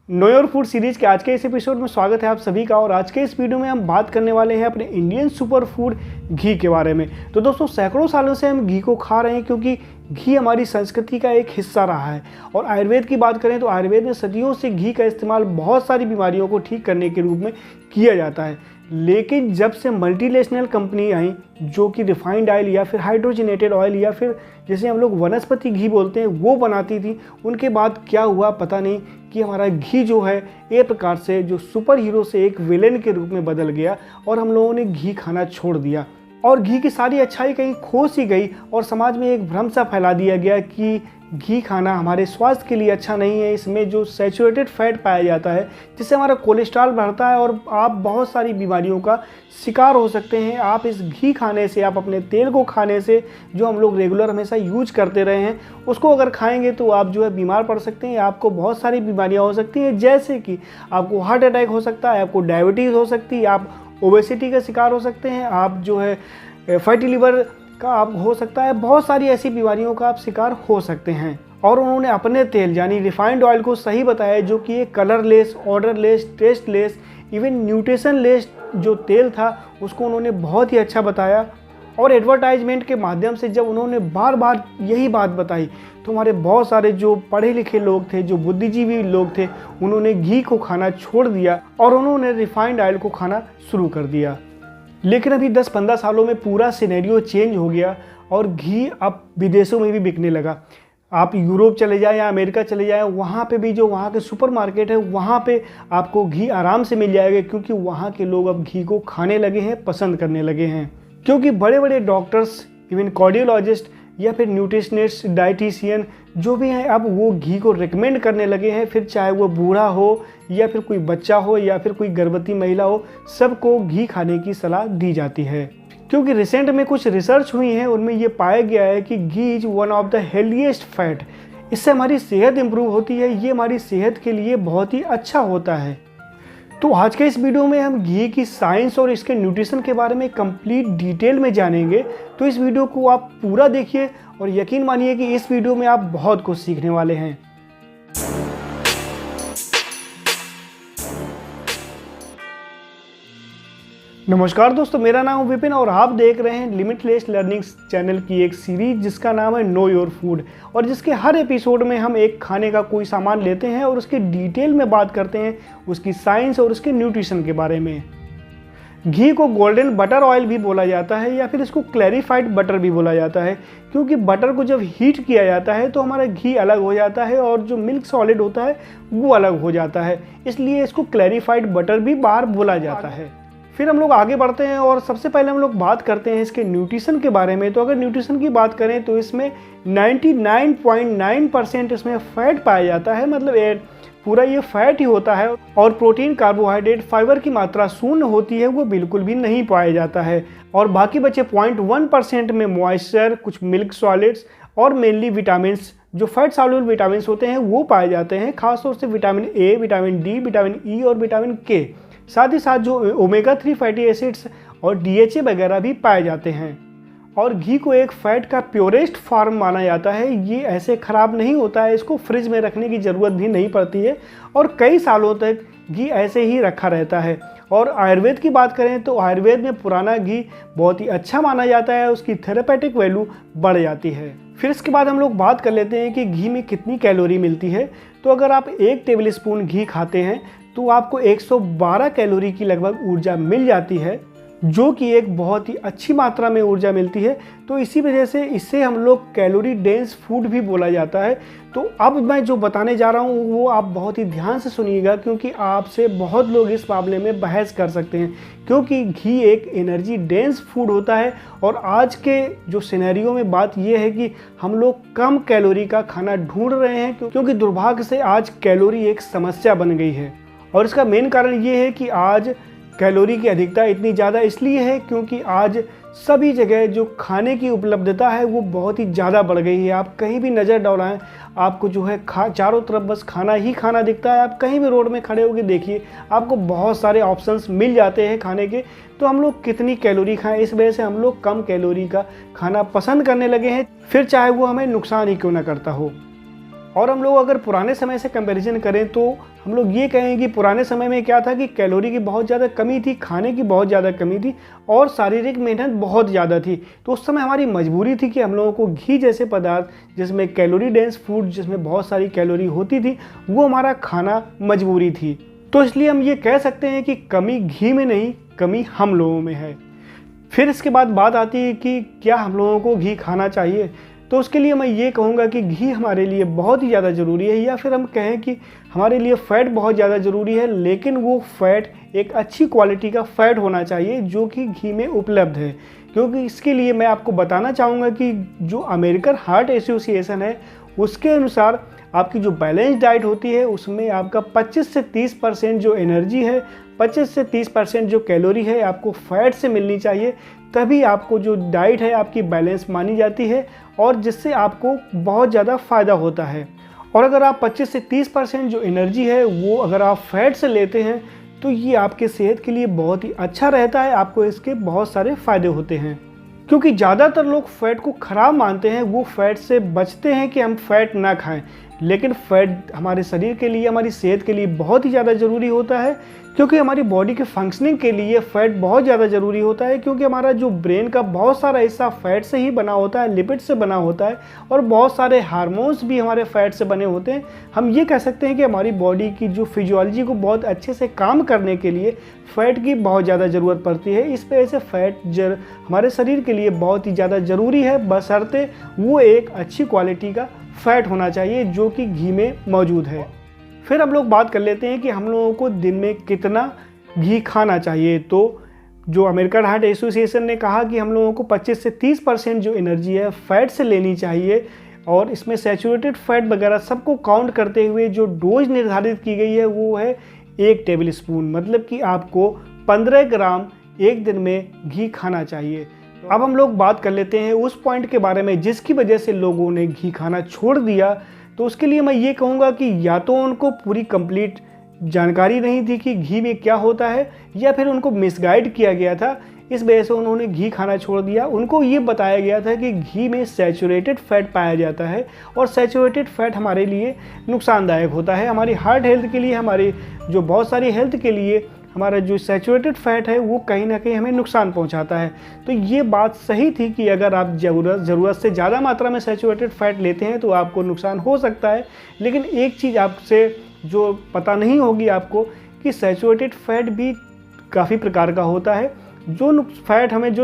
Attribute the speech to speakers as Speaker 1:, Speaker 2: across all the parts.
Speaker 1: Know your food series के आज के इस एपिसोड में स्वागत है आप सभी का। और आज के इस वीडियो में हम बात करने वाले हैं अपने इंडियन सुपर फूड घी के बारे में। तो दोस्तों, सैकड़ों सालों से हम घी को खा रहे हैं क्योंकि घी हमारी संस्कृति का एक हिस्सा रहा है। और आयुर्वेद की बात करें तो आयुर्वेद में सदियों से घी का इस्तेमाल बहुत सारी बीमारियों को ठीक करने के रूप में किया जाता है। लेकिन जब से मल्टीनेशनल कंपनी आई जो कि रिफाइंड ऑयल या फिर हाइड्रोजनेटेड ऑयल या फिर जैसे हम लोग वनस्पति घी बोलते हैं वो बनाती थी, उनके बाद क्या हुआ पता नहीं कि हमारा घी जो है एक प्रकार से जो सुपर हीरो से एक विलेन के रूप में बदल गया और हम लोगों ने घी खाना छोड़ दिया। और घी की सारी अच्छाई कहीं खो सी गई और समाज में एक भ्रम सा फैला दिया गया कि घी खाना हमारे स्वास्थ्य के लिए अच्छा नहीं है। इसमें जो सैचुरेटेड फैट पाया जाता है जिससे हमारा कोलेस्ट्रॉल बढ़ता है और आप बहुत सारी बीमारियों का शिकार हो सकते हैं। आप इस घी खाने से, आप अपने तेल को खाने से जो हम लोग रेगुलर हमेशा यूज करते रहे हैं उसको अगर खाएंगे तो आप जो है बीमार पड़ सकते हैं। आपको बहुत सारी बीमारियाँ हो सकती हैं, जैसे कि आपको हार्ट अटैक हो सकता है, आपको डायबिटीज़ हो सकती है, आप ओबेसिटी का शिकार हो सकते हैं, आप जो है फैटी लिवर का आप हो सकता है, बहुत सारी ऐसी बीमारियों का आप शिकार हो सकते हैं। और उन्होंने अपने तेल यानी रिफाइंड ऑयल को सही बताया जो कि एक कलरलेस, ऑर्डरलेस, टेस्टलेस, इवन न्यूट्रिशनलेस जो तेल था उसको उन्होंने बहुत ही अच्छा बताया। और एडवर्टाइजमेंट के माध्यम से जब उन्होंने बार बार यही बात बताई तो हमारे बहुत सारे जो पढ़े लिखे लोग थे, जो बुद्धिजीवी लोग थे, उन्होंने घी को खाना छोड़ दिया और उन्होंने रिफाइंड ऑयल को खाना शुरू कर दिया। लेकिन अभी 10-15 सालों में पूरा सिनेरियो चेंज हो गया और घी अब विदेशों में भी बिकने लगा। आप यूरोप चले जाएं या अमेरिका चले जाएं, वहाँ पे भी जो वहाँ के सुपरमार्केट है वहाँ पे आपको घी आराम से मिल जाएगा क्योंकि वहाँ के लोग अब घी को खाने लगे हैं, पसंद करने लगे हैं। क्योंकि बड़े बड़े डॉक्टर्स, इवन कार्डियोलॉजिस्ट या फिर न्यूट्रिशनिस्ट, डाइटिशियन जो भी हैं, अब वो घी को रिकमेंड करने लगे हैं। फिर चाहे वो बूढ़ा हो या फिर कोई बच्चा हो या फिर कोई गर्भवती महिला हो, सबको घी खाने की सलाह दी जाती है। क्योंकि रिसेंट में कुछ रिसर्च हुई है, उनमें ये पाया गया है कि ghee is one of the healthiest fat. इससे हमारी सेहत इंप्रूव होती है, ये हमारी सेहत के लिए बहुत ही अच्छा होता है। तो आज के इस वीडियो में हम घी की साइंस और इसके न्यूट्रिशन के बारे में कंप्लीट डिटेल में जानेंगे। तो इस वीडियो को आप पूरा देखिए और यकीन मानिए कि इस वीडियो में आप बहुत कुछ सीखने वाले हैं। नमस्कार दोस्तों, मेरा नाम है विपिन और आप देख रहे हैं लिमिटलेस लर्निंग चैनल की एक सीरीज जिसका नाम है नो योर फूड, और जिसके हर एपिसोड में हम एक खाने का कोई सामान लेते हैं और उसके डिटेल में बात करते हैं, उसकी साइंस और उसके न्यूट्रिशन के बारे में। घी को गोल्डन बटर ऑयल भी बोला जाता है या फिर इसको क्लैरिफाइड बटर भी बोला जाता है, क्योंकि बटर को जब हीट किया जाता है तो हमारा घी अलग हो जाता है और जो मिल्क सॉलिड होता है वो अलग हो जाता है, इसलिए इसको क्लैरिफाइड बटर भी बार बोला जाता है। फिर हम लोग आगे बढ़ते हैं और सबसे पहले हम लोग बात करते हैं इसके न्यूट्रिशन के बारे में। तो अगर न्यूट्रिशन की बात करें तो इसमें 99.9% इसमें फैट पाया जाता है, मतलब पूरा ये फैट ही होता है। और प्रोटीन, कार्बोहाइड्रेट, फाइबर की मात्रा शून्य होती है, वो बिल्कुल भी नहीं पाया जाता है। और बाकी बचे 0.1% में मॉइस्चर, कुछ मिल्क सॉलिड्स और मेनली विटामिन, जो फैट सॉल्युबल विटामिन होते हैं वो पाए जाते हैं, खासतौर से vitamin A, vitamin D, vitamin E और विटामिन के। साथ ही साथ जो ओमेगा 3 फैटी एसिड्स और DHA वगैरह भी पाए जाते हैं। और घी को एक फैट का प्योरेस्ट फॉर्म माना जाता है, ये ऐसे ख़राब नहीं होता है, इसको फ्रिज में रखने की ज़रूरत भी नहीं पड़ती है और कई सालों तक घी ऐसे ही रखा रहता है। और आयुर्वेद की बात करें तो आयुर्वेद में पुराना घी बहुत ही अच्छा माना जाता है, उसकी थेरेपेटिक वैल्यू बढ़ जाती है। फिर इसके बाद हम लोग बात कर लेते हैं कि घी में कितनी कैलोरी मिलती है। तो अगर आप 1 टेबल स्पून घी खाते हैं तो आपको 112 कैलोरी की लगभग ऊर्जा मिल जाती है, जो कि एक बहुत ही अच्छी मात्रा में ऊर्जा मिलती है। तो इसी वजह से इसे हम लोग कैलोरी डेंस फूड भी बोला जाता है। तो अब मैं जो बताने जा रहा हूँ वो आप बहुत ही ध्यान से सुनिएगा, क्योंकि आपसे बहुत लोग इस मामले में बहस कर सकते हैं, क्योंकि घी एक एनर्जी डेंस फूड होता है। और आज के जो सिनेरियो में बात यह है कि हम लोग कम कैलोरी का खाना ढूंढ रहे हैं, क्योंकि दुर्भाग्य से आज कैलोरी एक समस्या बन गई है। और इसका मेन कारण ये है कि आज कैलोरी की अधिकता इतनी ज़्यादा इसलिए है क्योंकि आज सभी जगह जो खाने की उपलब्धता है वो बहुत ही ज़्यादा बढ़ गई है। आप कहीं भी नज़र डालें, आपको जो है चारों तरफ बस खाना ही खाना दिखता है। आप कहीं भी रोड में खड़े होकर देखिए, आपको बहुत सारे ऑप्शंस मिल जाते हैं खाने के। तो हम लोग कितनी कैलोरी खाएं, इस वजह से हम लोग कम कैलोरी का खाना पसंद करने लगे हैं, फिर चाहे वो हमें नुकसान ही क्यों ना करता हो। और हम लोग अगर पुराने समय से कंपैरिजन करें तो हम लोग ये कहें कि पुराने समय में क्या था कि कैलोरी की बहुत ज़्यादा कमी थी, खाने की बहुत ज़्यादा कमी थी और शारीरिक मेहनत बहुत ज़्यादा थी। तो उस समय हमारी मजबूरी थी कि हम लोगों को घी जैसे पदार्थ जिसमें कैलोरी डेंस फूड जिसमें बहुत सारी कैलोरी होती थी वो हमारा खाना मजबूरी थी। तो इसलिए हम ये कह सकते हैं कि कमी घी में नहीं, कमी हम लोगों में है। फिर इसके बाद बात आती है कि क्या हम लोगों को घी खाना चाहिए। तो उसके लिए मैं ये कहूँगा कि घी हमारे लिए बहुत ही ज़्यादा ज़रूरी है, या फिर हम कहें कि हमारे लिए फ़ैट बहुत ज़्यादा ज़रूरी है, लेकिन वो फ़ैट एक अच्छी क्वालिटी का फ़ैट होना चाहिए जो कि घी में उपलब्ध है। क्योंकि इसके लिए मैं आपको बताना चाहूँगा कि जो अमेरिकन हार्ट एसोसिएशन है उसके अनुसार आपकी जो बैलेंस डाइट होती है उसमें आपका 25 से 30% जो एनर्जी है, 25 से 30% जो कैलोरी है आपको फैट से मिलनी चाहिए, तभी आपको जो डाइट है आपकी बैलेंस मानी जाती है और जिससे आपको बहुत ज़्यादा फ़ायदा होता है। और अगर आप 25 से 30% जो एनर्जी है वो अगर आप फैट से लेते हैं तो ये आपके सेहत के लिए बहुत ही अच्छा रहता है, आपको इसके बहुत सारे फ़ायदे होते हैं। क्योंकि ज़्यादातर लोग फ़ैट को ख़राब मानते हैं, वो फ़ैट से बचते हैं कि हम फ़ैट ना खाएं, लेकिन फ़ैट हमारे शरीर के लिए, हमारी सेहत के लिए बहुत ही ज़्यादा ज़रूरी होता है। क्योंकि हमारी बॉडी के फंक्शनिंग के लिए फ़ैट बहुत ज़्यादा ज़रूरी होता है, क्योंकि हमारा जो ब्रेन का बहुत सारा हिस्सा फ़ैट से ही बना होता है, लिपिड से बना होता है और बहुत सारे हार्मोन्स भी हमारे फ़ैट से बने होते हैं। हम ये कह सकते हैं कि हमारी बॉडी की जो फिजियोलॉजी को बहुत अच्छे से काम करने के लिए फ़ैट की बहुत ज़्यादा ज़रूरत पड़ती है। इस वजह से फ़ैट हमारे शरीर के लिए बहुत ही ज़्यादा ज़रूरी है, बशर्ते वो एक अच्छी क्वालिटी का फ़ैट होना चाहिए जो कि घी में मौजूद है। फिर हम लोग बात कर लेते हैं कि हम लोगों को दिन में कितना घी खाना चाहिए। तो जो अमेरिकन हार्ट एसोसिएशन ने कहा कि हम लोगों को 25 से 30% जो एनर्जी है फ़ैट से लेनी चाहिए और इसमें सैचुरेटेड फैट वगैरह सबको काउंट करते हुए जो डोज निर्धारित की गई है वो है 1 टेबल स्पून, मतलब कि आपको 15 ग्राम एक दिन में घी खाना चाहिए। अब हम लोग बात कर लेते हैं उस पॉइंट के बारे में जिसकी वजह से लोगों ने घी खाना छोड़ दिया। तो उसके लिए मैं ये कहूँगा कि या तो उनको पूरी कंप्लीट जानकारी नहीं थी कि घी में क्या होता है, या फिर उनको मिसगाइड किया गया था, इस वजह से उन्होंने घी खाना छोड़ दिया। उनको ये बताया गया था कि घी में सैचुरेटेड फैट पाया जाता है और सैचुरेटेड फैट हमारे लिए नुकसानदायक होता है, हमारी हार्ट हेल्थ के लिए, हमारी जो बहुत सारी हेल्थ के लिए हमारा जो सैचुरेटेड फैट है वो कहीं ना कहीं हमें नुकसान पहुंचाता है। तो ये बात सही थी कि अगर आप ज़रूरत से ज़्यादा मात्रा में सैचुरेटेड फैट लेते हैं तो आपको नुकसान हो सकता है। लेकिन एक चीज़ आपसे जो पता नहीं होगी आपको कि सैचुरेटेड फैट भी काफ़ी प्रकार का होता है। जो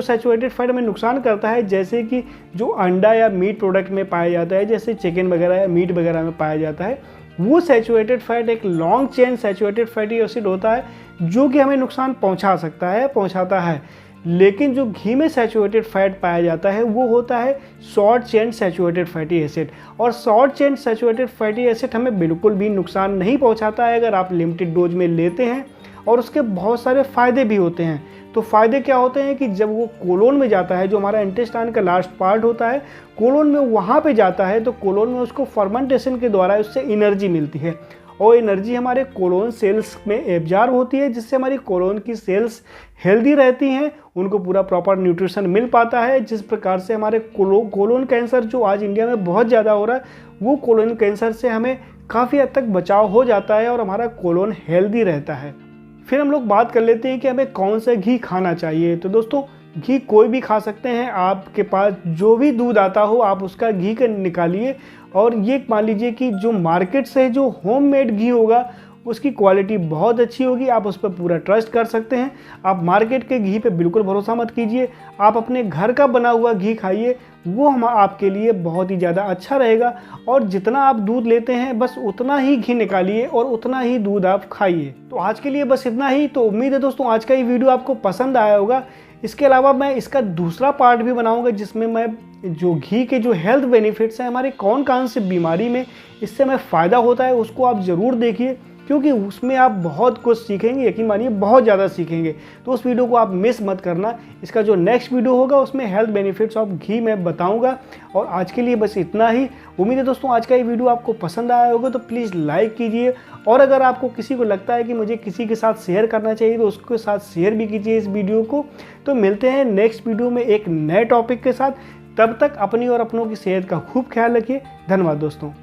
Speaker 1: सैचुरेटेड फैट हमें नुकसान करता है, जैसे कि जो अंडा या मीट प्रोडक्ट में पाया जाता है, जैसे चिकन वगैरह या मीट वगैरह में पाया जाता है, वो सैचुरेटेड फैट एक long chain saturated fatty acid होता है जो कि हमें नुकसान पहुंचाता है। लेकिन जो घी में सैचुरेटेड फैट पाया जाता है वो होता है short chain saturated fatty acid, और short chain saturated fatty acid हमें बिल्कुल भी नुकसान नहीं पहुंचाता है अगर आप लिमिटेड डोज में लेते हैं, और उसके बहुत सारे फ़ायदे भी होते हैं। तो फ़ायदे क्या होते हैं कि जब वो कोलोन में जाता है, जो हमारा इंटेस्टाइन का लास्ट पार्ट होता है, कोलोन में वहाँ पे जाता है, तो कोलोन में उसको फर्मेंटेशन के द्वारा उससे एनर्जी मिलती है और एनर्जी हमारे कोलोन सेल्स में एब्जॉर्ब होती है, जिससे हमारी कोलोन की सेल्स हेल्दी रहती हैं, उनको पूरा प्रॉपर न्यूट्रिशन मिल पाता है। जिस प्रकार से हमारे कोलोन कैंसर जो आज इंडिया में बहुत ज़्यादा हो रहा है, वो कोलोन कैंसर से हमें काफ़ी हद तक बचाव हो जाता है और हमारा कोलोन हेल्दी रहता है। फिर हम लोग बात कर लेते हैं कि हमें कौन सा घी खाना चाहिए। तो दोस्तों, घी कोई भी खा सकते हैं, आपके पास जो भी दूध आता हो आप उसका घी का निकालिए, और ये मान लीजिए कि जो मार्केट से जो होममेड घी होगा उसकी क्वालिटी बहुत अच्छी होगी, आप उस पर पूरा ट्रस्ट कर सकते हैं। आप मार्केट के घी पे बिल्कुल भरोसा मत कीजिए, आप अपने घर का बना हुआ घी खाइए, वो आपके लिए बहुत ही ज़्यादा अच्छा रहेगा। और जितना आप दूध लेते हैं बस उतना ही घी निकालिए और उतना ही दूध आप खाइए। तो आज के लिए बस इतना ही। तो उम्मीद है दोस्तों आज का ये वीडियो आपको पसंद आया होगा। इसके अलावा मैं इसका दूसरा पार्ट भी बनाऊंगा जिसमें मैं जो घी के जो हेल्थ बेनिफिट्स हैं, हमारे कौन कौन से बीमारी में इससे हमें फ़ायदा होता है, उसको आप ज़रूर देखिए, क्योंकि उसमें आप बहुत कुछ सीखेंगे, यकीन मानिए बहुत ज़्यादा सीखेंगे। तो उस वीडियो को आप मिस मत करना। इसका जो नेक्स्ट वीडियो होगा उसमें हेल्थ बेनिफिट्स ऑफ घी मैं बताऊंगा। और आज के लिए बस इतना ही। उम्मीद है दोस्तों आज का ये वीडियो आपको पसंद आया होगा, तो प्लीज़ लाइक कीजिए, और अगर आपको किसी को लगता है कि मुझे किसी के साथ शेयर करना चाहिए तो उसके साथ शेयर भी कीजिए इस वीडियो को। तो मिलते हैं नेक्स्ट वीडियो में एक नए टॉपिक के साथ। तब तक अपनी और अपनों की सेहत का खूब ख्याल रखिए। धन्यवाद दोस्तों।